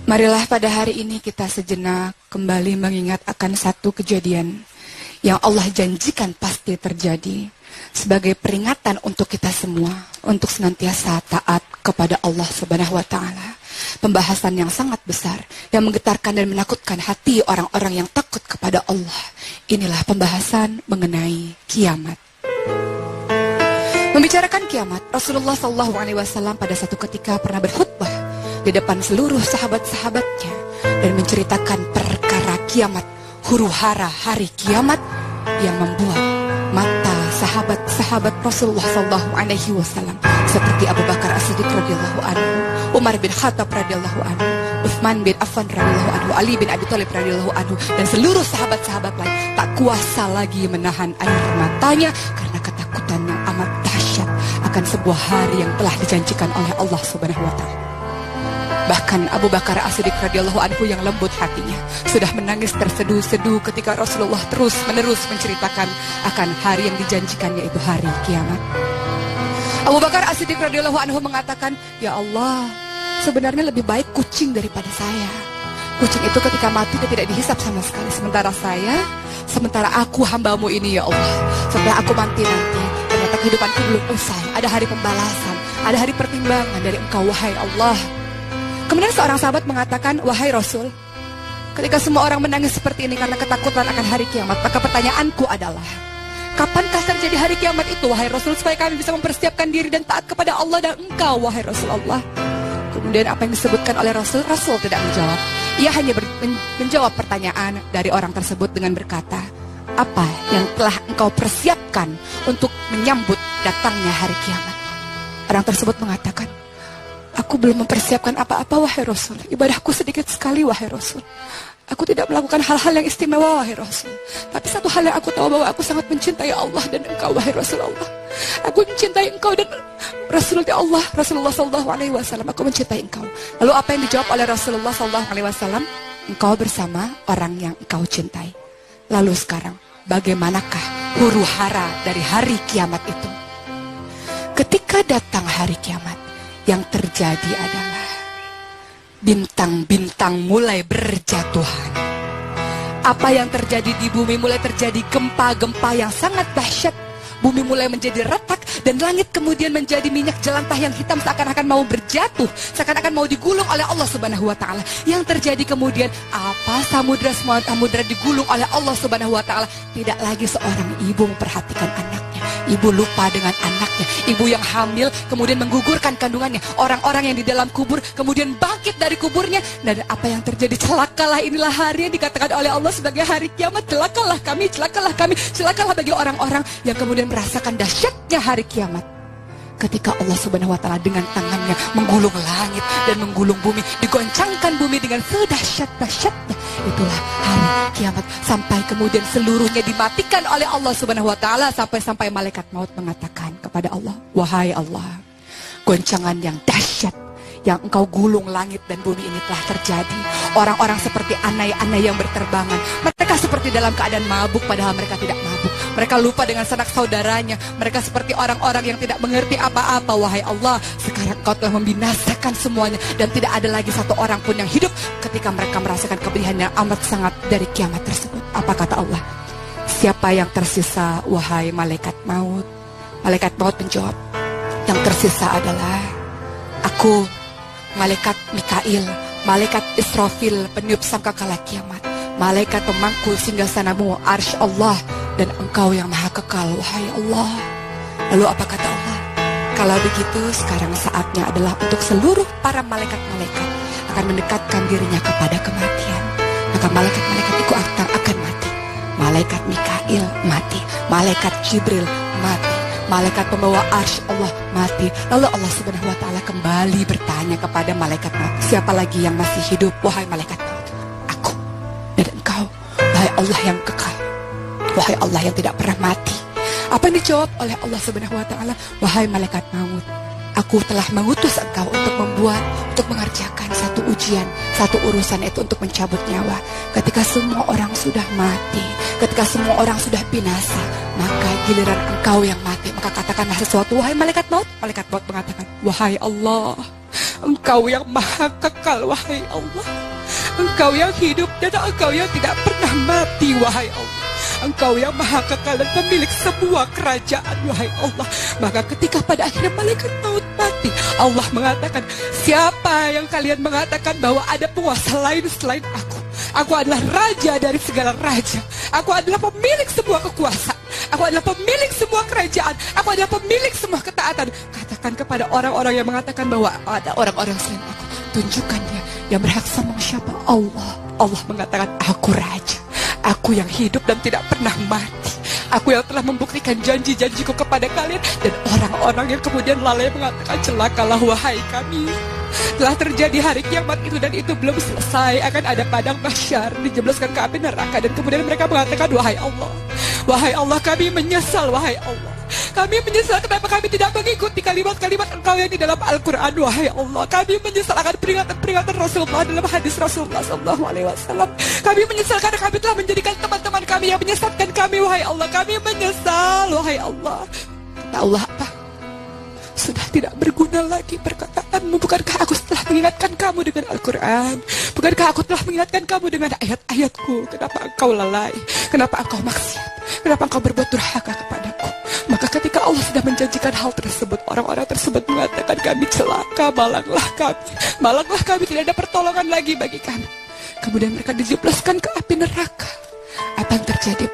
Marilah pada hari ini kita sejenak kembali mengingat akan satu kejadian yang Allah janjikan pasti terjadi sebagai peringatan untuk kita semua untuk senantiasa taat kepada Allah Subhanahu wa taala. Pembahasan yang sangat besar yang menggetarkan dan menakutkan hati orang-orang yang takut kepada Allah. Inilah pembahasan mengenai kiamat. Membicarakan kiamat, Rasulullah SAW pada satu ketika pernah berkhutbah di depan seluruh sahabat-sahabatnya dan menceritakan perkara kiamat, huru-hara hari kiamat yang membuat mata sahabat-sahabat Rasulullah SAW seperti Abu Bakar As-Siddiq radhiyallahu anhu, Umar bin Khattab radhiyallahu anhu, Utsman bin Affan radhiyallahu anhu, Ali bin Abi Thalib radhiyallahu anhu, dan seluruh sahabat-sahabat lain tak kuasa lagi menahan air matanya karena ketakutan yang amat dahsyat akan sebuah hari yang telah dijanjikan oleh Allah Subhanahu wa taala. Bahkan Abu Bakar As-Siddiq radhiyallahu anhu yang lembut hatinya sudah menangis terseduh-seduh ketika Rasulullah terus-menerus menceritakan akan hari yang dijanjikan, yaitu hari kiamat. Abu Bakar As-Siddiq radhiyallahu anhu mengatakan, "Ya Allah, sebenarnya lebih baik kucing daripada saya. Kucing itu ketika mati dia tidak dihisap sama sekali. Sementara aku hambamu ini ya Allah, setelah aku mati nanti, ternyata kehidupanku belum usai. Ada hari pembalasan, ada hari pertimbangan dari Engkau, wahai Allah." Kemudian seorang sahabat mengatakan, "Wahai Rasul, ketika semua orang menangis seperti ini karena ketakutan akan hari kiamat, maka pertanyaanku adalah, kapankah terjadi hari kiamat itu, wahai Rasul, supaya kami bisa mempersiapkan diri dan taat kepada Allah dan Engkau, wahai Rasulullah?" Kemudian apa yang disebutkan oleh Rasul? Rasul tidak menjawab. Ia hanya menjawab pertanyaan dari orang tersebut dengan berkata, "Apa yang telah engkau persiapkan untuk menyambut datangnya hari kiamat?" Orang tersebut mengatakan, "Aku belum mempersiapkan apa-apa, wahai Rasul. Ibadahku sedikit sekali, wahai Rasul. Aku tidak melakukan hal-hal yang istimewa, wahai Rasul. Tapi satu hal yang aku tahu, bahwa aku sangat mencintai Allah dan Engkau, wahai Rasulullah. Aku mencintai Engkau dan Rasulullah SAW. Aku mencintai Engkau." Lalu apa yang dijawab oleh Rasulullah SAW? "Engkau bersama orang yang Engkau cintai." Lalu sekarang, bagaimanakah huru-hara dari hari kiamat itu? Ketika datang hari kiamat, yang terjadi adalah bintang-bintang mulai berjatuhan. Apa yang terjadi di bumi? Mulai terjadi gempa-gempa yang sangat dahsyat. Bumi mulai menjadi retak dan langit kemudian menjadi minyak jelantah yang hitam seakan-akan mau berjatuh, seakan-akan mau digulung oleh Allah Subhanahu wa taala. Yang terjadi kemudian apa? Samudra digulung oleh Allah Subhanahu wa taala. Tidak lagi seorang ibu memperhatikan anaknya. Ibu lupa dengan anaknya. Ibu yang hamil kemudian menggugurkan kandungannya. Orang-orang yang di dalam kubur kemudian bangkit dari kuburnya. Dan apa yang terjadi? Celakalah, inilah hari yang dikatakan oleh Allah sebagai hari kiamat. Celakalah kami, celakalah kami, celakalah bagi orang-orang yang kemudian merasakan dahsyatnya hari kiamat. Ketika Allah Subhanahu wa taala dengan tangannya menggulung langit dan menggulung bumi, digoncangkan bumi dengan sedahsyat-dahsyatnya. Itulah hari kiamat, sampai kemudian seluruhnya dimatikan oleh Allah Subhanahu wa taala, sampai malaikat maut mengatakan kepada Allah, "Wahai Allah, goncangan yang dahsyat yang Engkau gulung langit dan bumi ini telah terjadi. Orang-orang seperti anai-anai yang berterbangan. Mereka seperti dalam keadaan mabuk, padahal mereka tidak mabuk. Mereka lupa dengan sanak saudaranya. Mereka seperti orang-orang yang tidak mengerti apa-apa. Wahai Allah, sekarang Engkau telah membinasakan semuanya, dan tidak ada lagi satu orang pun yang hidup ketika mereka merasakan kepedihan yang amat sangat dari kiamat tersebut." Apa kata Allah? "Siapa yang tersisa, wahai malaikat maut?" Malaikat maut menjawab, "Yang tersisa adalah aku, malaikat Mikail, malaikat Israfil, peniup sangkakala kiamat, malaikat pemangku singgasanamu, arsy Allah, dan Engkau yang maha kekal, wahai Allah." Lalu apa kata Allah? "Kalau begitu, sekarang saatnya adalah untuk seluruh para malaikat-malaikat akan mendekatkan dirinya kepada kematian. Maka malaikat-malaikat itu akan mati. Malaikat Mikail mati, malaikat Jibril mati, malaikat pembawa arsy Allah mati." Lalu Allah Subhanahu wa taala kembali bertanya kepada malaikat maut, "Siapa lagi yang masih hidup, wahai malaikat maut?" "Aku dan Engkau, wahai Allah yang kekal, wahai Allah yang tidak pernah mati." Apa yang dijawab oleh Allah Subhanahu wa taala? "Wahai malaikat maut, aku telah mengutus engkau untuk mengerjakan satu ujian, satu urusan, itu untuk mencabut nyawa. Ketika semua orang sudah mati, ketika semua orang sudah binasa, maka giliran engkau yang mati. Maka katakanlah sesuatu, wahai malaikat maut." Malaikat maut mengatakan, "Wahai Allah, Engkau yang maha kekal, wahai Allah. Engkau yang hidup dan Engkau yang tidak pernah mati, wahai Allah. Engkau yang maha kekal dan pemilik semua kerajaan, wahai Allah. Maka ketika pada akhirnya malaikat maut mati, Allah mengatakan, siapa yang kalian mengatakan bahwa ada penguasa lain selain aku? Aku adalah raja dari segala raja. Aku adalah pemilik semua kekuasaan. Aku adalah pemilik semua kerajaan. Aku adalah pemilik semua ketaatan. Katakan kepada orang-orang yang mengatakan bahwa ada orang-orang selain aku, tunjukkan dia yang berhak sama siapa? Allah. Allah mengatakan, aku raja. Aku yang hidup dan tidak pernah mati. Aku yang telah membuktikan janji-janjiku kepada kalian. Dan orang-orang yang kemudian lalai mengatakan, celakalah wahai kami. Telah terjadi hari kiamat itu dan itu belum selesai. Akan ada padang mahsyar, dijebloskan ke api neraka. Dan kemudian mereka mengatakan, wahai Allah, wahai Allah, kami menyesal, wahai Allah. Kami menyesal kenapa kami tidak mengikuti kalimat-kalimat Engkau yang di dalam Al-Quran, wahai Allah. Kami menyesal akan peringatan-peringatan Rasulullah dalam hadis Rasulullah SAW. Kami menyesal karena kami telah menjadikan teman-teman kami yang menyesatkan kami, wahai Allah. Kami menyesal, wahai Allah. Kata Allah apa? Sudah tidak berguna lagi perkataanmu. Bukankah aku telah mengingatkan kamu dengan Al-Quran? Bukankah aku telah mengingatkan kamu dengan ayat-ayatku? Kenapa engkau lalai? Kenapa engkau maksiat? Kenapa engkau berbuat durhaka kepadaku? Maka ketika Allah sudah menjanjikan hal tersebut, orang-orang tersebut mengatakan, kami celaka, malanglah kami, tidak ada pertolongan lagi bagi kami. Kemudian mereka dijebloskan ke api neraka. Apa yang terjadi?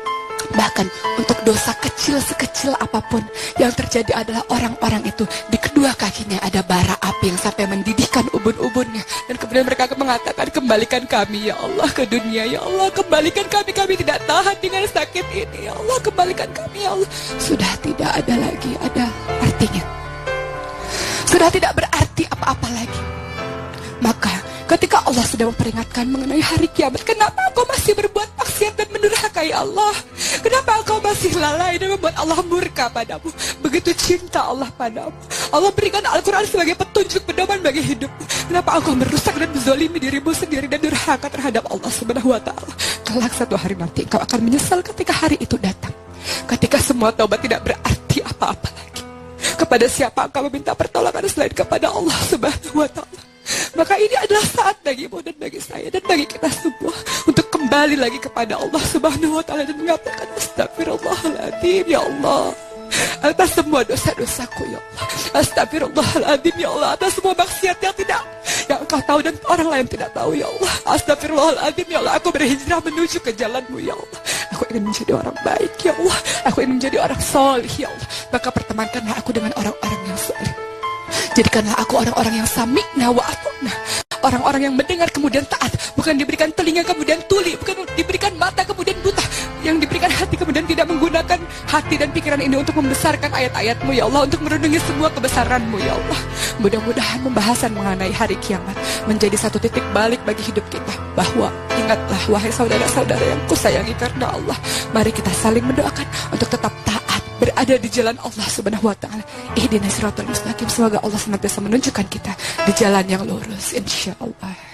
Bahkan untuk dosa kecil sekecil apapun, yang terjadi adalah orang-orang itu di kedua kakinya ada bara api yang sampai mendidihkan ubun-ubunnya. Dan kemudian mereka mengatakan, kembalikan kami ya Allah ke dunia, ya Allah, kembalikan kami tidak tahan dengan sakit ini, ya Allah, kembalikan kami ya Allah. Sudah tidak ada lagi ada artinya, sudah tidak berarti apa-apa lagi. Maka ketika Allah sudah memperingatkan mengenai hari kiamat, kenapa engkau masih berbuat maksiat dan mendurhakai Allah? Kenapa engkau masih lalai dan membuat Allah murka padamu? Begitu cinta Allah padamu. Allah berikan Al-Quran sebagai petunjuk pedoman bagi hidupmu. Kenapa engkau merusak dan menzalimi dirimu sendiri dan durhaka terhadap Allah Subhanahu wa Ta'ala? Kelak satu hari nanti engkau akan menyesal ketika hari itu datang. Ketika semua taubat tidak berarti apa-apa lagi. Kepada siapa engkau meminta pertolongan selain kepada Allah Subhanahu wa Ta'ala? Maka ini adalah saat bagimu dan bagi saya dan bagi kita semua untuk kembali lagi kepada Allah Subhanahu wa Ta'ala dan mengatakan, astagfirullahaladzim ya Allah, atas semua dosa-dosaku ya Allah. Astagfirullahaladzim ya Allah, atas semua maksiat yang engkau tahu dan orang lain tidak tahu ya Allah. Astagfirullahaladzim ya Allah, aku berhijrah menuju ke jalanmu ya Allah. Aku ingin menjadi orang baik ya Allah. Aku ingin menjadi orang soleh ya Allah. Maka pertemankanlah aku dengan orang-orang yang soleh. Jadikanlah aku orang-orang yang sami'na wa ata'na, orang-orang yang mendengar kemudian taat, bukan diberikan telinga kemudian tuli, bukan diberikan mata kemudian buta, yang diberikan hati kemudian tidak menggunakan hati dan pikiran ini untuk membesarkan ayat-ayatmu ya Allah, untuk merenungi semua kebesaranmu ya Allah. Mudah-mudahan pembahasan mengenai hari kiamat menjadi satu titik balik bagi hidup kita, bahwa ingatlah wahai saudara-saudara yang kusayangi karena Allah, mari kita saling mendoakan untuk tetap taat, berada di jalan Allah Subhanahu wa Ta'ala. Ihdinas siratal mustaqim. Semoga Allah senantiasa menunjukkan kita di jalan yang lurus, insyaallah.